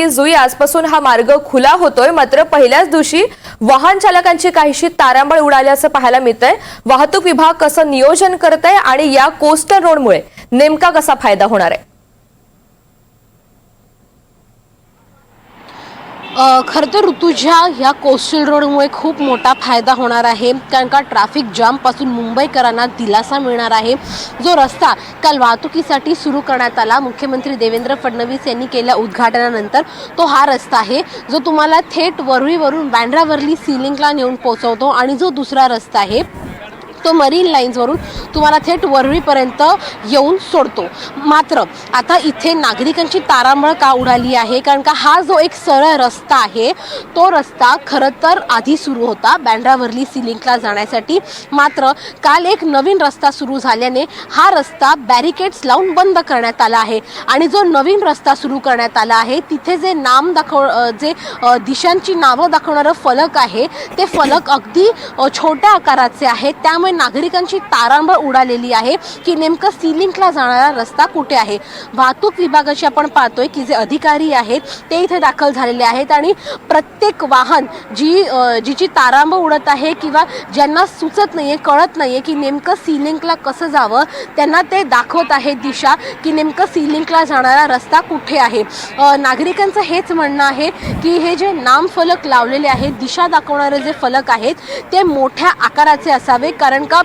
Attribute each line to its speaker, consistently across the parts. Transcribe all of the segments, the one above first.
Speaker 1: जुई आजपासून हा मार्ग खुला होतोय, मात्र पहिल्याच दिवशी वाहन चालकांची काहीशी तारांबळ उडाल्याचं पाहायला मिळतंय। वाहतूक विभाग कसं नियोजन करतंय आणि या कोस्टल रोडमुळे नेमका कसा फायदा होणार आहे?
Speaker 2: खरं तर ऋतुजा ह्या कोस्टल रोडमुळे खूप मोठा फायदा होणार आहे, कारण का ट्रॅफिक जामपासून मुंबईकरांना दिलासा मिळणार आहे। जो रस्ता काल वाहतुकीसाठी सुरू करण्यात आला, मुख्यमंत्री देवेंद्र फडणवीस यांनी केल्या उद्घाटनानंतर, तो हा रस्ता आहे जो तुम्हाला थेट वरळीवरून बँड्रावर्ली सी लिंकला नेऊन पोहोचवतो आणि जो दुसरा रस्ता आहे तो मरीन लाईन्सवरून तुम्हाला थेट वरळीपर्यंत येऊन सोडतो। मात्र आता इथे नागरिकांची तारांबळ का उडाली आहे, कारण का हा जो एक सरळ रस्ता आहे तो रस्ता खरं तर आधी सुरू होता बँड्रावर्ली सी लिंकला जाण्यासाठी। मात्र काल एक नवीन रस्ता सुरू झाल्याने हा रस्ता बॅरिकेड्स लावून बंद करण्यात आला आहे आणि जो नवीन रस्ता सुरू करण्यात आला आहे तिथे जे दिशांची नावं दाखवणारं फलक आहे ते फलक अगदी छोट्या आकाराचे आहेत, त्यामुळे नागरिकांची तारांबळ उडालेली आहे की नेमकं सी लिंकला जाणारा रस्ता कुठे आहे। वाहतूक विभागाचे आपण पाहतोय की जे अधिकारी आहेत ते इथे दाखल झालेले आहेत आणि प्रत्येक वाहन जिची तारांबळ उडत आहे किंवा ज्यांना सुचत नाहीये, कळत नाहीये की नेमकं सी लिंकला कसं जावं, त्यांना ते दाखवत आहे दिशा की नेमकं सी लिंकला जाणारा रस्ता कुठे आहे। नागरिकांचं हेच म्हणणं आहे की हे जे नाम फलक लावलेले आहेत, दिशा दाखवणारे जे फलक आहेत ते मोठ्या आकाराचे असावे, कारण का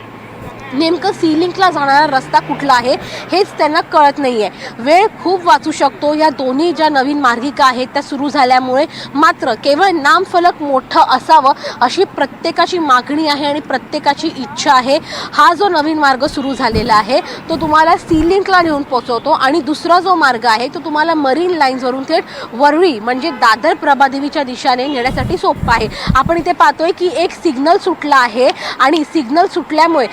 Speaker 2: नेमकं सी लिंकला जाणारा रस्ता कुठला आहे हेच त्यांना कळत नाहीये। वेळ खूप वाचू शकतो या दोन्ही ज्या नवीन मार्गिका आहेत त्या सुरू झाल्यामुळे, मात्र केवळ नामफलक मोठं असावं अशी प्रत्येकाची मागणी आहे आणि प्रत्येकाची इच्छा आहे। हा जो नवीन मार्ग सुरू झालेला आहे तो तुम्हाला सी लिंकला नेऊन पोहोचवतो आणि दुसरा जो मार्ग आहे तो तुम्हाला मरीन लाईन्सवरून थेट वरळी म्हणजे दादर प्रभादेवीच्या दिशेने नेण्यासाठी सोपा आहे। आपण इथे पाहतोय की एक सिग्नल सुटला आहे आणि सिग्नल सुटल्यामुळे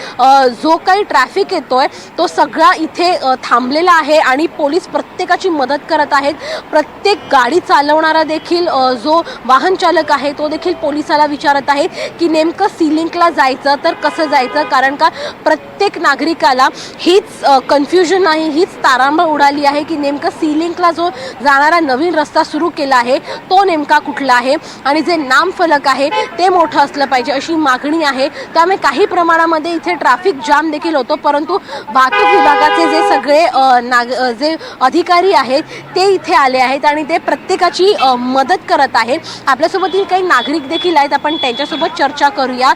Speaker 2: जो काही ट्रॅफिक येतोय तो सगळा इथे थांबलेला आहे आणि पोलीस प्रत्येकाची मदत करत आहेत। प्रत्येक गाडी चालवणारा देखील जो वाहन चालक आहे तो देखील पोलिसाला विचारत आहे की नेमकं सी लिंकला जायचं तर कसं जायचं, कारण का प्रत्येक नागरिकाला हीच कन्फ्युजन आहे, हीच तारांबळ उडाली आहे की नेमकं सी लिंकला जो जाणारा नवीन रस्ता सुरू केला आहे तो नेमका कुठला आहे आणि जे नामफलक आहे ते मोठं असलं पाहिजे अशी मागणी आहे। त्यामुळे काही प्रमाणामध्ये इथे ट्रॅफिक जाम देखील होतो, परंतु वाहतूक विभागाचे जे सगळे जे अधिकारी आहेत ते इथे आले आहेत आणि ते प्रत्येकाची मदत करत आहेत। आपल्यासोबत काही नागरिक देखील आहेत, आपण त्यांच्यासोबत चर्चा करूया।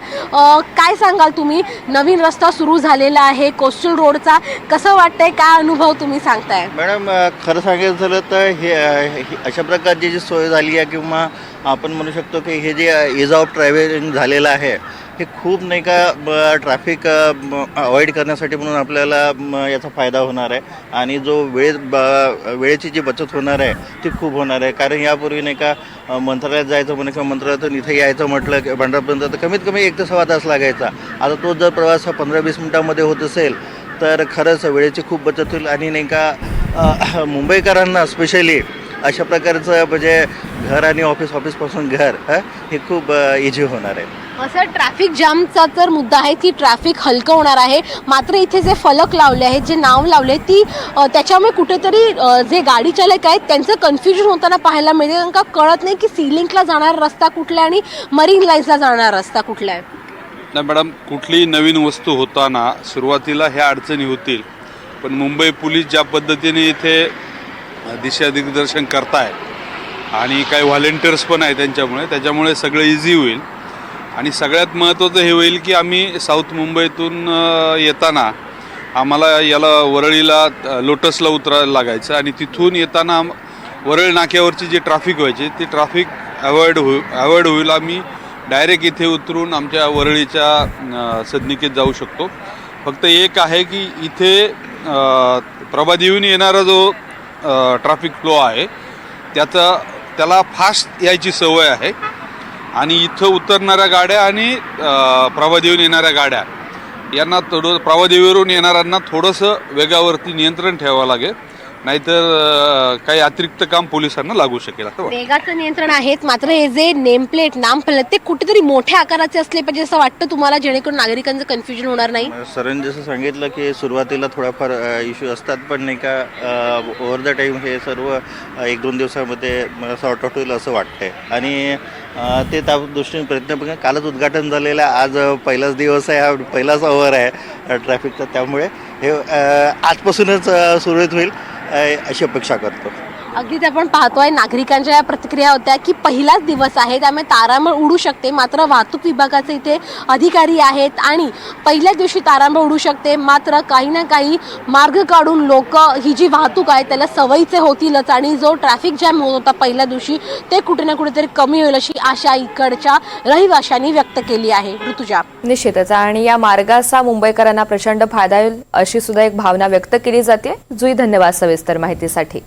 Speaker 2: काय सांगाल तुम्ही, नवीन रस्ता सुरू झालेला आहे कोस्टल रोडचा, कसं वाटतंय, काय अनुभव तुम्ही सांगताय?
Speaker 3: मॅडम, खरं सांगायचं झालं तर हे अशा प्रकारची जी सोय झाली आहे किंवा आपण म्हणू शकतो की हे जे इज ऑफ ट्रॅव्हलिंग झालेलं आहे हे खूप नाही का ट्रॅफिक अवॉइड करण्यासाठी म्हणून आपल्याला याचा फायदा होणार आहे आणि जो वेळेची जी बचत होणार आहे ती खूप होणार आहे। कारण यापूर्वी नाही का मंत्रालयात जायचं म्हणे किंवा मंत्रालयातून इथे यायचं म्हटलं की बंडापर्यंत तर कमीत कमी 1 ते सव्वा तास लागायचा। आता तो जर प्रवास 15-20 मिनिटांमध्ये होत असेल तर खरंच वेळेची खूप बचत होईल आणि नाही का मुंबईकरांना स्पेशली अशा प्रकारचं म्हणजे घर आणि ऑफिसपासून घर हे खूप इझी होणार आहे।
Speaker 2: असं ट्रॅफिक जामचा तर मुद्दा आहे की ट्रॅफिक हलकं होणार आहे, मात्र इथे जे फलक लावले आहेत, जे नाव लावले ती त्याच्यामुळे कुठेतरी जे गाडी चालक आहेत त्यांचं कन्फ्युजन होताना पाहायला मिळते, कारण का कळत नाही की सी लिंकला जाणारा रस्ता कुठला आहे आणि मरीन लाईन्सला जाणारा रस्ता कुठला आहे।
Speaker 4: नाही मॅडम, कुठलीही नवीन वस्तू होताना सुरुवातीला ह्या अडचणी होतील, पण मुंबई पोलीस ज्या पद्धतीने इथे दिशा दिग्दर्शन करतायत आणि काही व्हॉलेंटियर्स पण आहे त्याच्यामुळे सगळं इझी होईल। आणि सगळ्यात महत्त्वाचं हे होईल की आम्ही साऊथ मुंबईतून येताना आम्हाला याला वरळीला लोटसला उतरायला लागायचं आणि तिथून येताना वरळी नाक्यावरची जी ट्रॅफिक व्हायची ती ट्रॅफिक अवॉइड होईल। आम्ही डायरेक्ट इथे उतरून आमच्या वरळीच्या सदनिकेत जाऊ शकतो। फक्त एक आहे की इथे प्रभादेवीहून येणारा जो ट्रॅफिक फ्लो आहे त्याला फास्ट यायची सवय आहे आणि इथं उतरणाऱ्या गाड्या आणि प्रभादेवीहून येणाऱ्या गाड्या यांना प्रभादेवीवरून येणाऱ्यांना थोडंसं वेगावरती नियंत्रण ठेवावं लागेल, नाहीतर काही अतिरिक्त काम पोलिसांना लागू शकेल असं वाटतं.
Speaker 2: वेगाचं नियंत्रण आहेच, मात्र हे जे नेमप्लेट नामफलक ते कुठेतरी मोठ्या आकाराचे असले पाहिजे असं वाटतं तुम्हाला, जेणेकरून नागरिकांचं कन्फ्युजन होणार नाही.
Speaker 3: सरांनी जसं सांगितलं की सुरुवातीला थोडाफार इश्यू असतात, पण नाही का ओव्हर द टाईम हे सर्व 1-2 दिवसामध्ये सॉर्ट आउट होईल असं वाटतंय. आणि ते त्या दृष्टीने प्रयत्न पण कालच उद्घाटन झालेलं आहे. आज पहिलाच दिवस आहे, हा पहिलाच ओव्हर आहे ट्रॅफिकचा, त्यामुळे हे आजपासूनच सुरळीत होईल अशी अपेक्षा करतो.
Speaker 2: अगदीच आपण पाहतोय नागरिकांच्या या प्रतिक्रिया होत्या की पहिलाच दिवस आहे त्यामुळे तारांबळ उडू शकते, मात्र वाहतूक विभागाचे इथे अधिकारी आहेत आणि पहिल्या दिवशी तारांबळ उडू शकते, मात्र काही ना काही मार्ग काढून लोक ही जी वाहतूक आहे त्याला सवयीचे होतीलच आणि जो ट्रॅफिक जॅम होत होता पहिल्या दिवशी ते कुठे ना कुठेतरी कमी होईल अशी आशा इकडच्या रहिवाशांनी व्यक्त केली आहे. ऋतुजा.
Speaker 1: निश्चितच, आणि या मार्गाचा मुंबईकरांना प्रचंड फायदा होईल अशी सुद्धा एक भावना व्यक्त केली जाते. जुई, धन्यवाद सविस्तर माहितीसाठी.